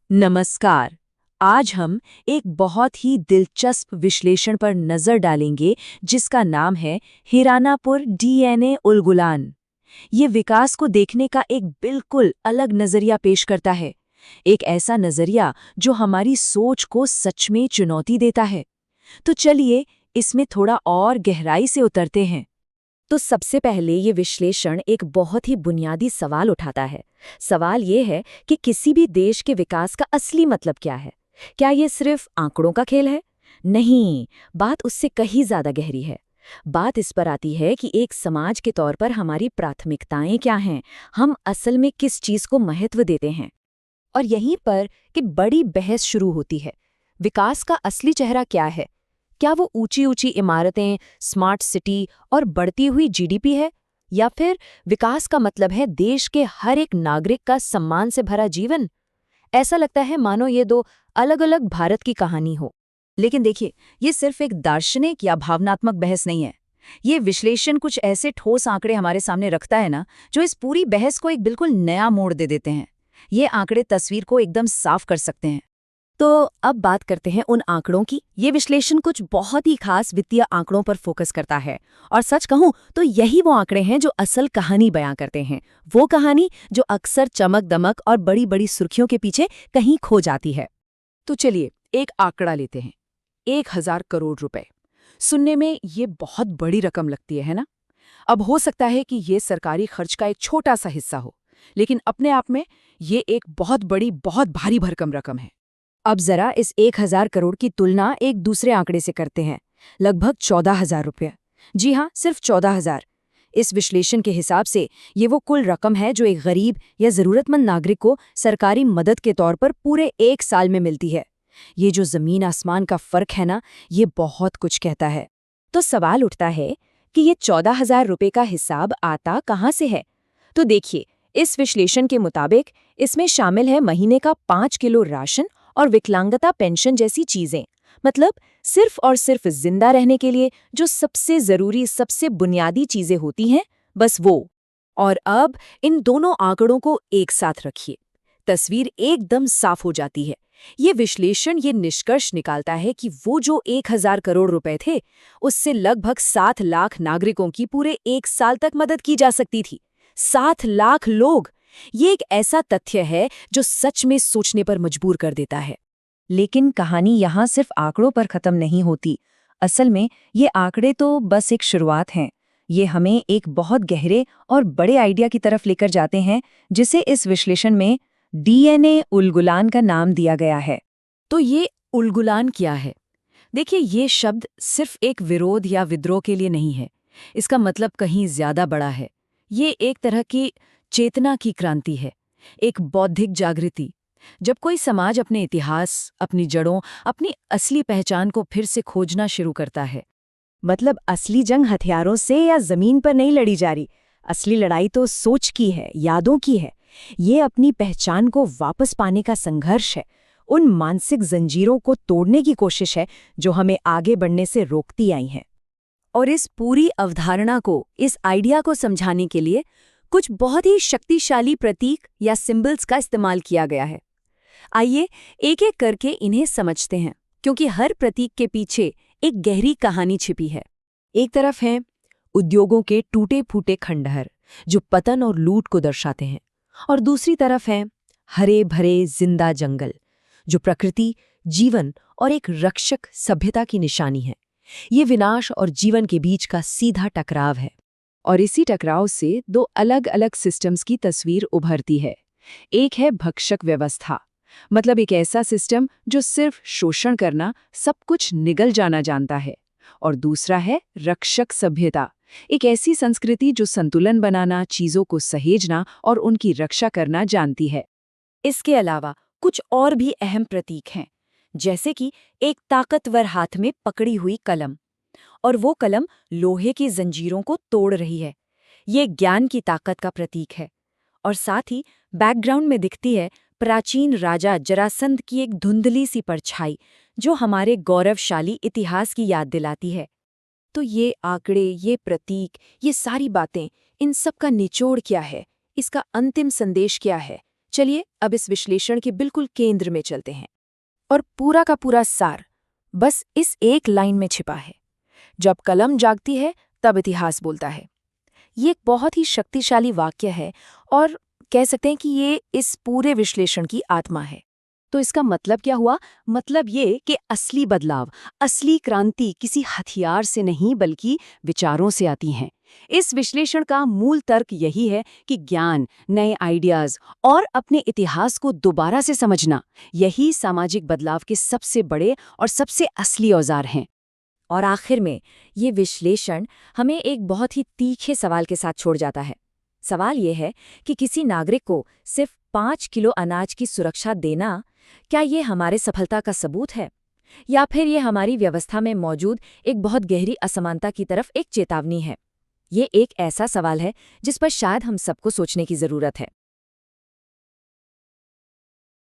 नमस्कार। आज हम एक बहुत ही दिलचस्प विश्लेषण पर नजर डालेंगे जिसका नाम है हिरानापुर डीएनए उलगुलान। ये विकास को देखने का एक बिल्कुल अलग नजरिया पेश करता है। एक ऐसा नजरिया जो हमारी सोच को सच में चुनौती देता है। तो चलिए इसमें थोड़ा और गहराई से उतरते हैं। तो सबसे पहले ये विश्लेषण एक बहुत ही बुनियादी सवाल उठाता है। सवाल ये है कि किसी भी देश के विकास का असली मतलब क्या है? क्या ये सिर्फ आंकड़ों का खेल है? नहीं, बात उससे कहीं ज्यादा गहरी है। बात इस पर आती है कि एक समाज के तौर पर हमारी प्राथमिकताएं क्या हैं, हम असल में किस चीज को महत्व देते हैं। और यहीं पर कि बड़ी बहस शुरू होती है। विकास का असली चेहरा क्या है? क्या वो ऊंची ऊंची इमारतें, स्मार्ट सिटी और बढ़ती हुई जीडीपी है? या फिर विकास का मतलब है देश के हर एक नागरिक का सम्मान से भरा जीवन? ऐसा लगता है मानो ये दो अलग अलग भारत की कहानी हो। लेकिन देखिए, ये सिर्फ एक दार्शनिक या भावनात्मक बहस नहीं है। ये विश्लेषण कुछ ऐसे ठोस आंकड़े हमारे सामने रखता है ना, जो इस पूरी बहस को एक बिल्कुल नया मोड़ दे देते हैं। ये आंकड़े तस्वीर को एकदम साफ कर सकते हैं। तो अब बात करते हैं उन आंकड़ों की। ये विश्लेषण कुछ बहुत ही खास वित्तीय आंकड़ों पर फोकस करता है। और सच कहूं तो यही वो आंकड़े हैं जो असल कहानी बयां करते हैं। वो कहानी जो अक्सर चमक दमक और बड़ी बड़ी सुर्खियों के पीछे कहीं खो जाती है। तो चलिए एक आंकड़ा लेते हैं। 1,000 करोड़ रुपए। सुनने में ये बहुत बड़ी रकम लगती है ना? अब हो सकता है कि ये सरकारी खर्च का एक छोटा सा हिस्सा हो, लेकिन अपने आप में ये एक बहुत बड़ी, बहुत भारी भरकम रकम है। अब जरा इस 1,000 करोड़ की तुलना एक दूसरे आंकड़े से करते हैं। लगभग 14,000 रुपये। जी हाँ, सिर्फ 14,000। इस विश्लेषण के हिसाब से ये वो कुल रकम है जो एक गरीब या जरूरतमंद नागरिक को सरकारी मदद के तौर पर पूरे एक साल में मिलती है। ये जो जमीन आसमान का फर्क है ना, ये बहुत कुछ कहता है। तो सवाल उठता है कि ये 14,000 रुपये का हिसाब आता कहाँ से है? तो देखिए, इस विश्लेषण के मुताबिक इसमें शामिल है महीने का 5 किलो राशन और विकलांगता पेंशन जैसी चीजें। मतलब सिर्फ और सिर्फ जिंदा रहने के लिए जो सबसे जरूरी, सबसे बुनियादी चीजें होती हैं, बस वो। और अब इन दोनों आंकड़ों को एक साथ रखिए, तस्वीर एकदम साफ हो जाती है। ये विश्लेषण ये निष्कर्ष निकालता है कि वो जो 1,000 करोड़ रुपए थे, उससे लगभग 7 लाख नागरिकों की पूरे एक साल तक मदद की जा सकती थी। 7 लाख लोग! ये एक ऐसा तथ्य है जो सच में सोचने पर मजबूर कर देता है। लेकिन कहानी यहाँ सिर्फ आंकड़ों पर खत्म नहीं होती। असल में ये आंकड़े तो बस एक शुरुआत हैं। ये हमें एक बहुत गहरे और बड़े आइडिया की तरफ लेकर जाते हैं, जिसे इस विश्लेषण में डीएनए उलगुलान का नाम दिया गया है। तो ये उलगुलान क्या है? देखिए, ये शब्द सिर्फ एक विरोध या विद्रोह के लिए नहीं है। इसका मतलब कहीं ज्यादा बड़ा है। ये एक तरह की चेतना की क्रांति है, एक बौद्धिक जागृति। जब कोई समाज अपने इतिहास, अपनी जड़ों, अपनी असली पहचान को फिर से खोजना शुरू करता है। मतलब असली जंग हथियारों से या जमीन पर नहीं लड़ी जा रही। असली लड़ाई तो सोच की है, यादों की है। ये अपनी पहचान को वापस पाने का संघर्ष है। उन मानसिक जंजीरों को तोड़ने की कोशिश है जो हमें आगे बढ़ने से रोकती आई हैं। और इस पूरी अवधारणा को, इस आइडिया को समझाने के लिए कुछ बहुत ही शक्तिशाली प्रतीक या सिंबल्स का इस्तेमाल किया गया है। आइए एक एक करके इन्हें समझते हैं, क्योंकि हर प्रतीक के पीछे एक गहरी कहानी छिपी है। एक तरफ है उद्योगों के टूटे फूटे खंडहर जो पतन और लूट को दर्शाते हैं, और दूसरी तरफ है हरे भरे जिंदा जंगल जो प्रकृति, जीवन और एक रक्षक सभ्यता की निशानी है। ये विनाश और जीवन के बीच का सीधा टकराव है। और इसी टकराव से दो अलग अलग सिस्टम्स की तस्वीर उभरती है। एक है भक्षक व्यवस्था, मतलब एक ऐसा सिस्टम जो सिर्फ शोषण करना, सब कुछ निगल जाना जानता है। और दूसरा है रक्षक सभ्यता, एक ऐसी संस्कृति जो संतुलन बनाना, चीजों को सहेजना और उनकी रक्षा करना जानती है। इसके अलावा कुछ और भी अहम प्रतीक हैं, जैसे कि एक ताकतवर हाथ में पकड़ी हुई कलम, और वो कलम लोहे की जंजीरों को तोड़ रही है। ये ज्ञान की ताकत का प्रतीक है। और साथ ही बैकग्राउंड में दिखती है प्राचीन राजा जरासंध की एक धुंधली सी परछाई, जो हमारे गौरवशाली इतिहास की याद दिलाती है। तो ये आंकड़े, ये प्रतीक, ये सारी बातें, इन सब का निचोड़ क्या है? इसका अंतिम संदेश क्या है? चलिए अब इस विश्लेषण के बिल्कुल केंद्र में चलते हैं। और पूरा का पूरा सार बस इस एक लाइन में छिपा है। जब कलम जागती है तब इतिहास बोलता है। ये एक बहुत ही शक्तिशाली वाक्य है और कह सकते हैं कि ये इस पूरे विश्लेषण की आत्मा है। तो इसका मतलब क्या हुआ? मतलब ये कि असली बदलाव, असली क्रांति किसी हथियार से नहीं बल्कि विचारों से आती हैं। इस विश्लेषण का मूल तर्क यही है कि ज्ञान, नए आइडियाज और अपने इतिहास को दोबारा से समझना, यही सामाजिक बदलाव के सबसे बड़े और सबसे असली औजार हैं। और आखिर में ये विश्लेषण हमें एक बहुत ही तीखे सवाल के साथ छोड़ जाता है। सवाल ये है कि किसी नागरिक को सिर्फ 5 किलो अनाज की सुरक्षा देना, क्या ये हमारे सफलता का सबूत है? या फिर ये हमारी व्यवस्था में मौजूद एक बहुत गहरी असमानता की तरफ एक चेतावनी है? ये एक ऐसा सवाल है जिस पर शायद हम सबको सोचने की ज़रूरत है।